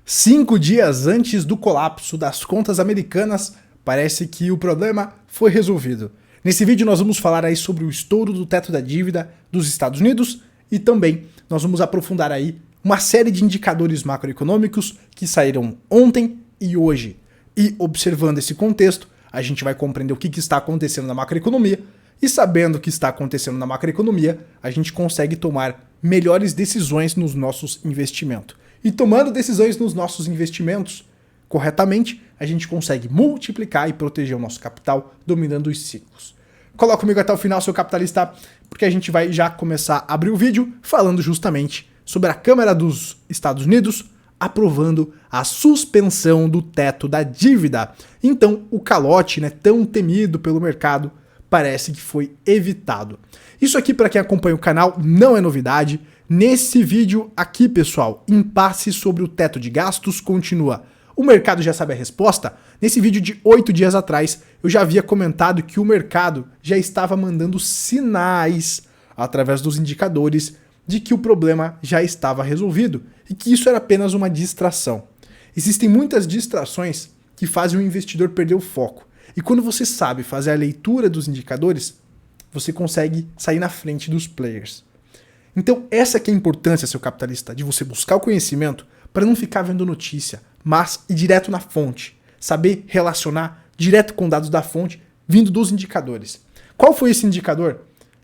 5 dias antes do colapso das contas americanas, parece que o problema foi resolvido. Nesse vídeo nós vamos falar aí sobre o estouro do teto da dívida dos Estados Unidos e também nós vamos aprofundar aí uma série de indicadores macroeconômicos que saíram ontem e hoje. E observando esse contexto, a gente vai compreender o que está acontecendo na macroeconomia e sabendo o que está acontecendo na macroeconomia, a gente consegue tomar melhores decisões nos nossos investimentos. E tomando decisões nos nossos investimentos corretamente, a gente consegue multiplicar e proteger o nosso capital dominando os ciclos. Coloca comigo até o final, seu capitalista, porque a gente vai já começar a abrir o vídeo falando justamente sobre a Câmara dos Estados Unidos aprovando a suspensão do teto da dívida. Então, o calote, tão temido pelo mercado, parece que foi evitado. Isso aqui, para quem acompanha o canal, não é novidade. Nesse vídeo aqui, pessoal, impasse sobre o teto de gastos continua. O mercado já sabe a resposta? Nesse vídeo de 8 dias atrás, eu já havia comentado que o mercado já estava mandando sinais, através dos indicadores, de que o problema já estava resolvido e que isso era apenas uma distração. Existem muitas distrações que fazem o investidor perder o foco. E quando você sabe fazer a leitura dos indicadores, você consegue sair na frente dos players. Então essa que é a importância, seu capitalista, de você buscar o conhecimento para não ficar vendo notícia, mas ir direto na fonte. Saber relacionar direto com dados da fonte vindo dos indicadores. Qual foi esse indicador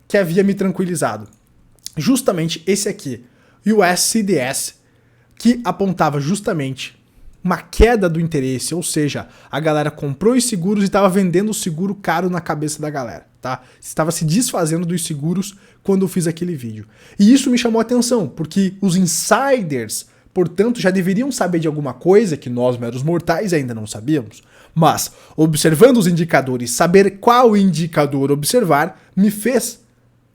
que havia me tranquilizado? Justamente esse aqui, US CDS, que apontava justamente uma queda do interesse, ou seja, a galera comprou os seguros e estava vendendo o seguro caro na cabeça da galera, tá? Estava se desfazendo dos seguros quando eu fiz aquele vídeo. E isso me chamou a atenção, porque os insiders, portanto, já deveriam saber de alguma coisa que nós, meros mortais, ainda não sabíamos. Mas, observando os indicadores, saber qual indicador observar, me fez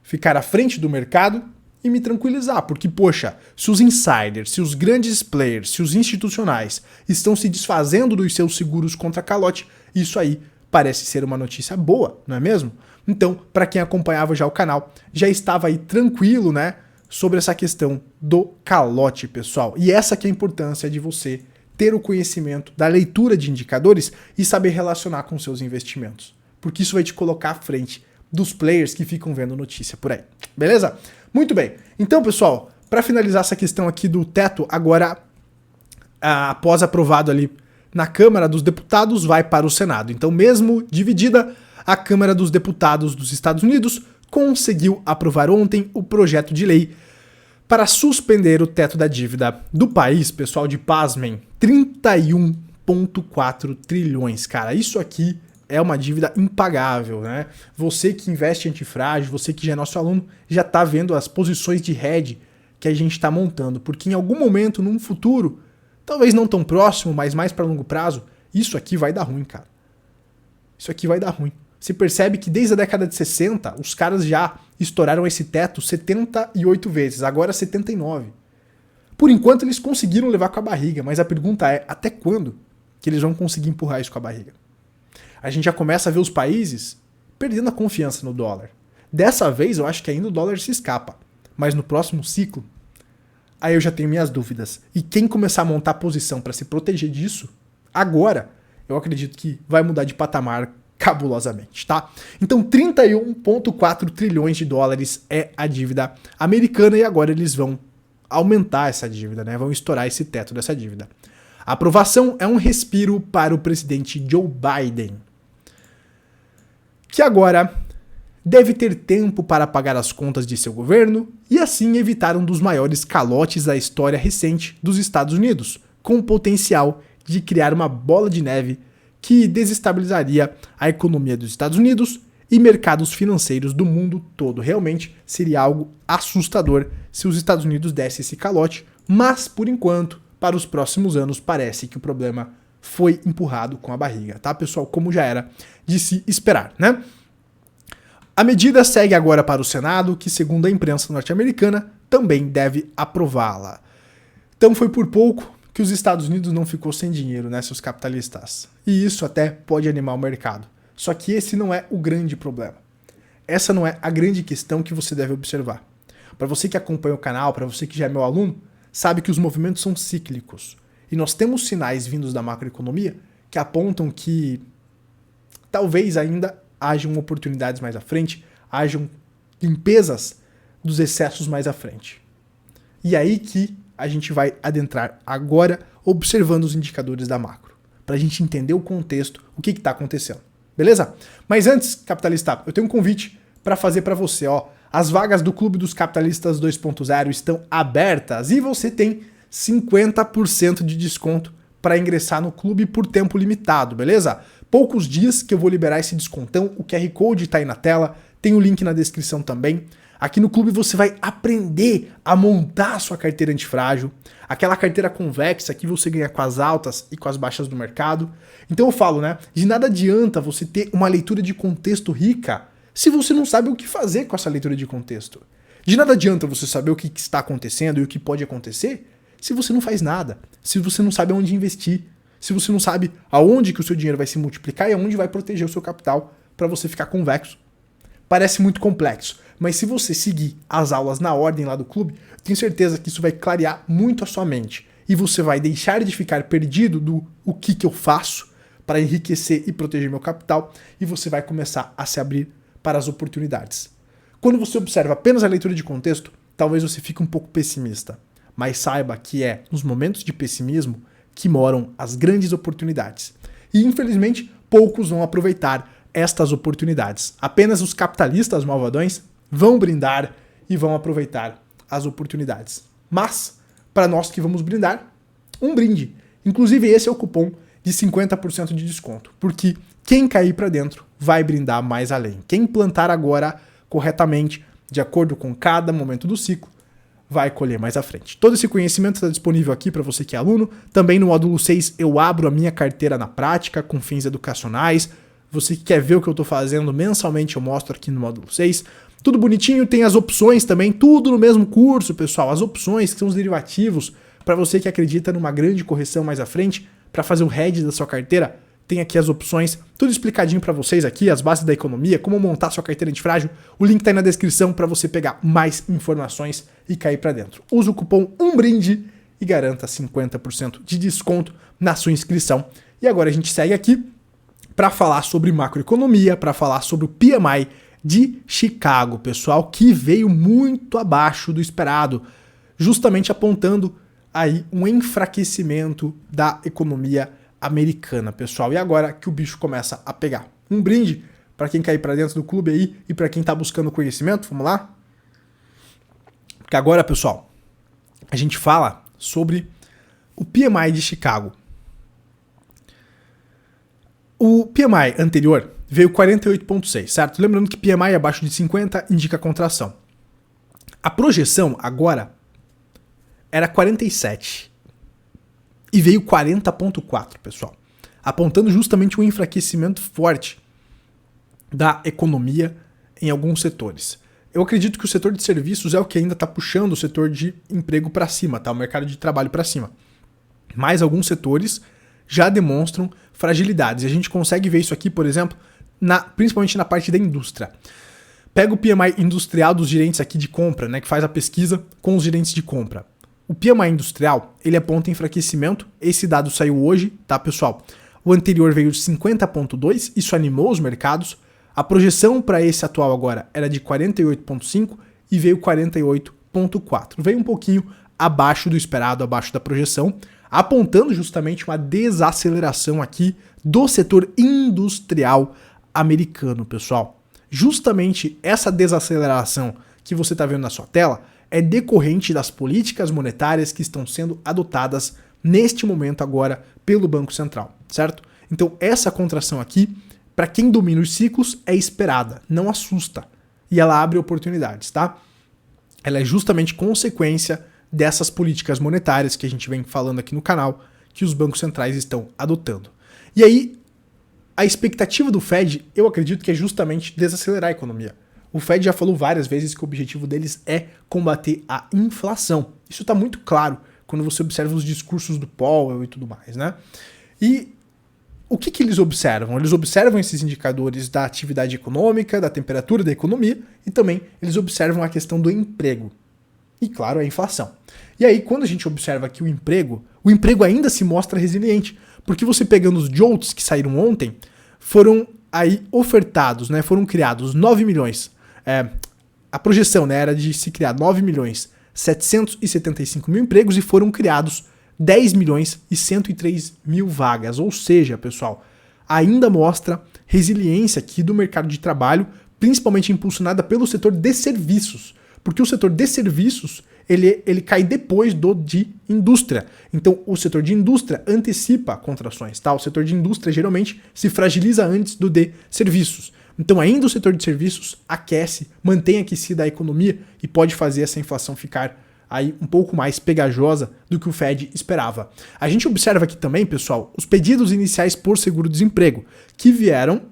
ficar à frente do mercado e me tranquilizar, porque, poxa, se os insiders, se os grandes players, se os institucionais estão se desfazendo dos seus seguros contra calote, isso aí parece ser uma notícia boa, não é mesmo? Então, para quem acompanhava já o canal, já estava aí tranquilo, sobre essa questão do calote, pessoal. E essa que é a importância de você ter o conhecimento da leitura de indicadores e saber relacionar com seus investimentos, porque isso vai te colocar à frente dos players que ficam vendo notícia por aí, beleza? Muito bem, então pessoal, para finalizar essa questão aqui do teto, agora após aprovado ali na Câmara dos Deputados, vai para o Senado. Então mesmo dividida, a Câmara dos Deputados dos Estados Unidos conseguiu aprovar ontem o projeto de lei para suspender o teto da dívida do país, pessoal, de pasmem, 31,4 trilhões, cara, isso aqui é uma dívida impagável, Você que investe em antifrágil, você que já é nosso aluno, já tá vendo as posições de hedge que a gente está montando, porque em algum momento, num futuro, talvez não tão próximo, mas mais para longo prazo, isso aqui vai dar ruim, cara. Isso aqui vai dar ruim. Você percebe que desde a década de 60, os caras já estouraram esse teto 78 vezes, agora 79. Por enquanto eles conseguiram levar com a barriga, mas a pergunta é, até quando que eles vão conseguir empurrar isso com a barriga? A gente já começa a ver os países perdendo a confiança no dólar. Dessa vez eu acho que ainda o dólar se escapa, mas no próximo ciclo, aí eu já tenho minhas dúvidas. E quem começar a montar posição para se proteger disso, agora, eu acredito que vai mudar de patamar cabulosamente, tá? Então 31,4 trilhões de dólares é a dívida americana e agora eles vão aumentar essa dívida, vão estourar esse teto dessa dívida. A aprovação é um respiro para o presidente Joe Biden, que agora deve ter tempo para pagar as contas de seu governo e assim evitar um dos maiores calotes da história recente dos Estados Unidos, com o potencial de criar uma bola de neve que desestabilizaria a economia dos Estados Unidos e mercados financeiros do mundo todo. Realmente seria algo assustador se os Estados Unidos dessem esse calote, mas por enquanto, para os próximos anos, parece que o problema foi empurrado com a barriga, tá, pessoal? Como já era de se esperar, A medida segue agora para o Senado, que, segundo a imprensa norte-americana, também deve aprová-la. Então foi por pouco que os Estados Unidos não ficou sem dinheiro, seus capitalistas. E isso até pode animar o mercado. Só que esse não é o grande problema. Essa não é a grande questão que você deve observar. Para você que acompanha o canal, para você que já é meu aluno, sabe que os movimentos são cíclicos. E nós temos sinais vindos da macroeconomia que apontam que talvez ainda hajam oportunidades mais à frente, hajam limpezas dos excessos mais à frente. E aí que a gente vai adentrar agora observando os indicadores da macro, para a gente entender o contexto, o que está acontecendo. Beleza? Mas antes, capitalista, eu tenho um convite para fazer para você. As vagas do Clube dos Capitalistas 2.0 estão abertas e você tem 50% de desconto para ingressar no clube por tempo limitado, beleza? Poucos dias que eu vou liberar esse descontão, o QR Code está aí na tela, tem o link na descrição também. Aqui no clube você vai aprender a montar a sua carteira antifrágil, aquela carteira convexa que você ganha com as altas e com as baixas do mercado. Então eu falo, né? De nada adianta você ter uma leitura de contexto rica se você não sabe o que fazer com essa leitura de contexto. De nada adianta você saber o que está acontecendo e o que pode acontecer se você não faz nada, se você não sabe onde investir, se você não sabe aonde que o seu dinheiro vai se multiplicar e aonde vai proteger o seu capital para você ficar convexo. Parece muito complexo, mas se você seguir as aulas na ordem lá do clube, tenho certeza que isso vai clarear muito a sua mente e você vai deixar de ficar perdido do o que eu faço para enriquecer e proteger meu capital e você vai começar a se abrir para as oportunidades. Quando você observa apenas a leitura de contexto, talvez você fique um pouco pessimista, mas saiba que é nos momentos de pessimismo que moram as grandes oportunidades. E infelizmente, poucos vão aproveitar estas oportunidades. Apenas os capitalistas malvadões vão brindar e vão aproveitar as oportunidades. Mas, para nós que vamos brindar, um brinde. Inclusive esse é o cupom de 50% de desconto, porque quem cair para dentro vai brindar mais além. Quem plantar agora corretamente, de acordo com cada momento do ciclo, vai colher mais à frente. Todo esse conhecimento está disponível aqui para você que é aluno. Também no módulo 6 eu abro a minha carteira na prática com fins educacionais. Você que quer ver o que eu estou fazendo mensalmente, eu mostro aqui no módulo 6. Tudo bonitinho, tem as opções também, tudo no mesmo curso, pessoal. As opções, que são os derivativos, para você que acredita numa grande correção mais à frente, para fazer o hedge da sua carteira, tem aqui as opções, tudo explicadinho para vocês aqui, as bases da economia, como montar sua carteira antifrágil. O link tá aí na descrição para você pegar mais informações e cair para dentro. Use o cupom UMBRINDE e garanta 50% de desconto na sua inscrição. E agora a gente segue aqui para falar sobre macroeconomia, para falar sobre o PMI de Chicago, pessoal, que veio muito abaixo do esperado, justamente apontando aí um enfraquecimento da economia americana, pessoal. E agora que o bicho começa a pegar. Um brinde para quem cair para dentro do clube aí e para quem tá buscando conhecimento, vamos lá? Porque agora, pessoal, a gente fala sobre o PMI de Chicago. O PMI anterior veio 48,6, certo? Lembrando que PMI abaixo de 50 indica contração. A projeção agora era 47 e veio 40,4, pessoal, apontando justamente um enfraquecimento forte da economia em alguns setores. Eu acredito que o setor de serviços é o que ainda está puxando o setor de emprego para cima, tá? O mercado de trabalho para cima. Mas alguns setores já demonstram fragilidades. E a gente consegue ver isso aqui, por exemplo, principalmente na parte da indústria. Pega o PMI industrial dos gerentes aqui de compra, né, que faz a pesquisa com os gerentes de compra. O PMI industrial, ele aponta enfraquecimento. Esse dado saiu hoje, tá, pessoal? O anterior veio de 50,2, isso animou os mercados. A projeção para esse atual agora era de 48,5 e veio 48,4. Veio um pouquinho abaixo do esperado, abaixo da projeção, apontando justamente uma desaceleração aqui do setor industrial americano, pessoal. Justamente essa desaceleração que você está vendo na sua tela é decorrente das políticas monetárias que estão sendo adotadas neste momento agora pelo Banco Central, certo? Então essa contração aqui, para quem domina os ciclos, é esperada, não assusta. E ela abre oportunidades, tá? Ela é justamente consequência dessas políticas monetárias que a gente vem falando aqui no canal, que os bancos centrais estão adotando. E aí, a expectativa do Fed, eu acredito que é justamente desacelerar a economia. O Fed já falou várias vezes que o objetivo deles é combater a inflação. Isso está muito claro quando você observa os discursos do Powell e tudo mais, né? E o que eles observam? Eles observam esses indicadores da atividade econômica, da temperatura da economia e também eles observam a questão do emprego. e, claro, a inflação. E aí, quando a gente observa que o emprego ainda se mostra resiliente, porque você pegando os JOLTS que saíram ontem, foram aí ofertados, né, foram criados 9 milhões, a projeção, né, era de se criar 9 milhões 775 mil empregos e foram criados 10 milhões e 103 mil vagas. Ou seja, pessoal, ainda mostra resiliência aqui do mercado de trabalho, principalmente impulsionada pelo setor de serviços. Porque o setor de serviços, ele cai depois do de indústria. Então, o setor de indústria antecipa contrações, tá? O setor de indústria geralmente se fragiliza antes do de serviços. Então, ainda o setor de serviços aquece, mantém aquecida a economia e pode fazer essa inflação ficar aí um pouco mais pegajosa do que o Fed esperava. A gente observa aqui também, pessoal, os pedidos iniciais por seguro-desemprego, que vieram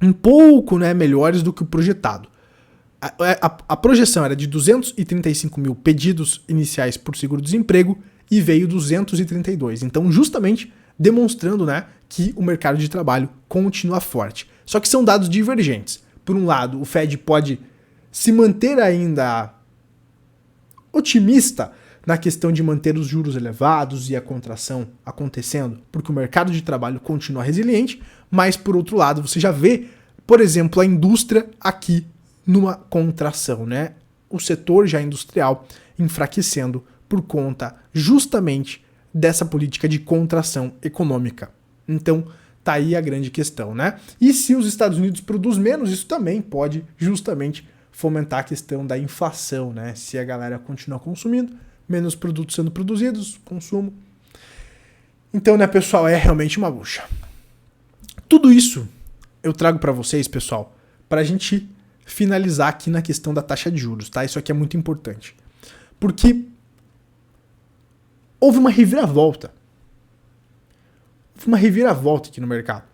um pouco, né, melhores do que o projetado. A projeção era de 235 mil pedidos iniciais por seguro-desemprego e veio 232. Então, justamente demonstrando, né, que o mercado de trabalho continua forte. Só que são dados divergentes. Por um lado, o Fed pode se manter ainda otimista na questão de manter os juros elevados e a contração acontecendo, porque o mercado de trabalho continua resiliente, mas por outro lado, você já vê, por exemplo, a indústria aqui numa contração, né? O setor já industrial enfraquecendo por conta justamente dessa política de contração econômica. Então, tá aí a grande questão, né? E se os Estados Unidos produzem menos, isso também pode justamente fomentar a questão da inflação, né? Se a galera continuar consumindo, menos produtos sendo produzidos, consumo. Então, né, pessoal, é realmente uma bucha. Tudo isso eu trago para vocês, pessoal, para a gente finalizar aqui na questão da taxa de juros, tá? Isso aqui é muito importante. Porque houve uma reviravolta. Houve uma reviravolta aqui no mercado.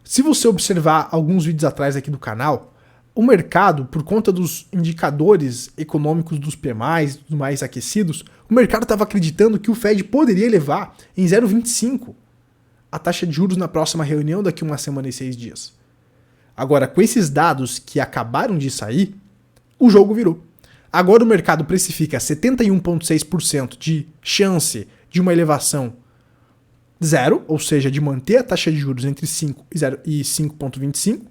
Se você observar alguns vídeos atrás aqui do canal, o mercado, por conta dos indicadores econômicos dos PMIs, dos mais aquecidos, o mercado estava acreditando que o Fed poderia elevar em 0,25 a taxa de juros na próxima reunião daqui a uma semana e 6 dias. Agora, com esses dados que acabaram de sair, o jogo virou. Agora o mercado precifica 71,6% de chance de uma elevação zero, ou seja, de manter a taxa de juros entre 5 e 5,25,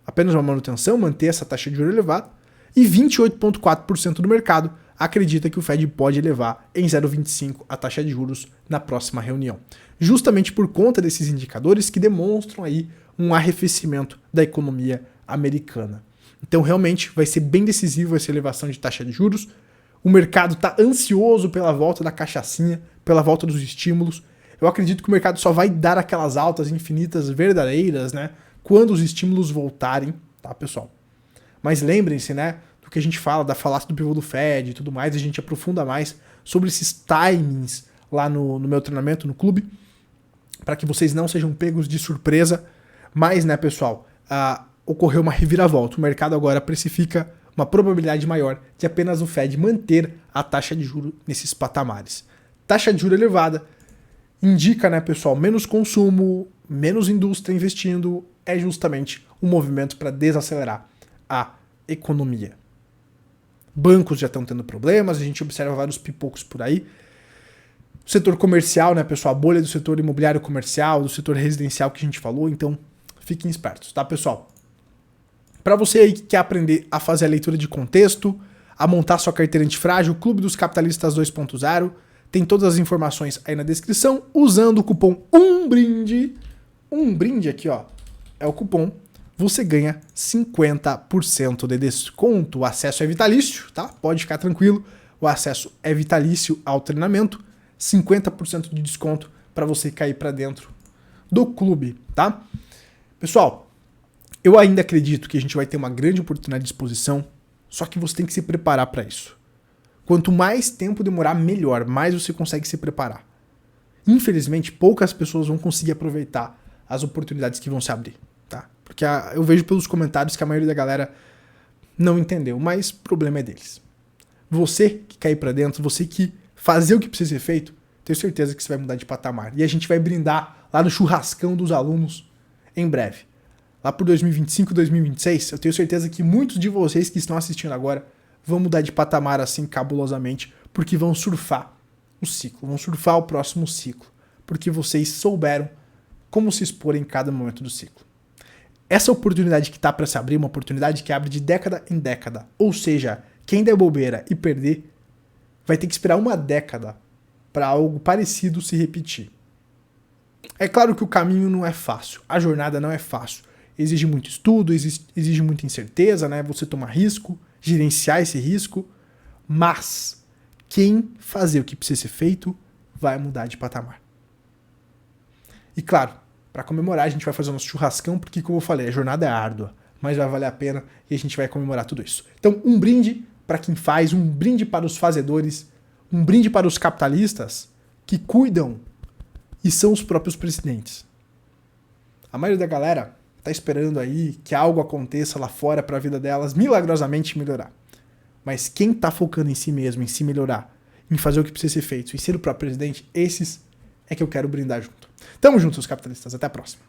apenas uma manutenção, manter essa taxa de juros elevada, e 28,4% do mercado acredita que o Fed pode elevar em 0,25 a taxa de juros na próxima reunião. Justamente por conta desses indicadores que demonstram aí um arrefecimento da economia americana. Então realmente vai ser bem decisivo essa elevação de taxa de juros. O mercado está ansioso pela volta da cachaçinha, pela volta dos estímulos. Eu acredito que o mercado só vai dar aquelas altas infinitas verdadeiras, né, quando os estímulos voltarem, tá, pessoal? Mas lembrem-se, né, do que a gente fala, da falácia do pivô do Fed e tudo mais, a gente aprofunda mais sobre esses timings lá no meu treinamento, no clube, para que vocês não sejam pegos de surpresa. Mas, né, pessoal, ocorreu uma reviravolta. O mercado agora precifica uma probabilidade maior de apenas o Fed manter a taxa de juros nesses patamares. Taxa de juros elevada indica, né, pessoal, menos consumo, menos indústria investindo, é justamente um movimento para desacelerar a economia. Bancos já estão tendo problemas, a gente observa vários pipocos por aí. O setor comercial, né, pessoal, a bolha do setor imobiliário comercial, do setor residencial que a gente falou, então fiquem espertos, tá, pessoal? Para você aí que quer aprender a fazer a leitura de contexto, a montar sua carteira antifrágil, o Clube dos Capitalistas 2.0, tem todas as informações aí na descrição, usando o cupom UMBRINDE aqui, ó, é o cupom, você ganha 50% de desconto. O acesso é vitalício, tá? Pode ficar tranquilo, o acesso é vitalício ao treinamento, 50% de desconto para você cair para dentro do clube, tá? Pessoal, eu ainda acredito que a gente vai ter uma grande oportunidade de exposição, só que você tem que se preparar para isso. Quanto mais tempo demorar, melhor, mais você consegue se preparar. Infelizmente, poucas pessoas vão conseguir aproveitar as oportunidades que vão se abrir, tá? Porque eu vejo pelos comentários que a maioria da galera não entendeu, mas o problema é deles. Você que cair para dentro, você que fazer o que precisa ser feito, tenho certeza que você vai mudar de patamar. E a gente vai brindar lá no churrascão dos alunos em breve. Lá por 2025, 2026, eu tenho certeza que muitos de vocês que estão assistindo agora vão mudar de patamar assim cabulosamente, porque vão surfar o ciclo, vão surfar o próximo ciclo, porque vocês souberam como se expor em cada momento do ciclo. Essa oportunidade que está para se abrir é uma oportunidade que abre de década em década, ou seja, quem der bobeira e perder vai ter que esperar uma década para algo parecido se repetir. É claro que o caminho não é fácil, a jornada não é fácil. Exige muito estudo, exige muita incerteza, né? Você tomar risco, gerenciar esse risco, mas quem fazer o que precisa ser feito vai mudar de patamar. E claro, para comemorar a gente vai fazer o nosso churrascão, porque como eu falei, a jornada é árdua, mas vai valer a pena e a gente vai comemorar tudo isso. Então, um brinde para quem faz, um brinde para os fazedores, um brinde para os capitalistas que cuidam e são os próprios presidentes. A maioria da galera tá esperando aí que algo aconteça lá fora para a vida delas milagrosamente melhorar. Mas quem tá focando em si mesmo, em se melhorar, em fazer o que precisa ser feito e ser o próprio presidente, esses é que eu quero brindar junto. Tamo junto, os capitalistas. Até a próxima.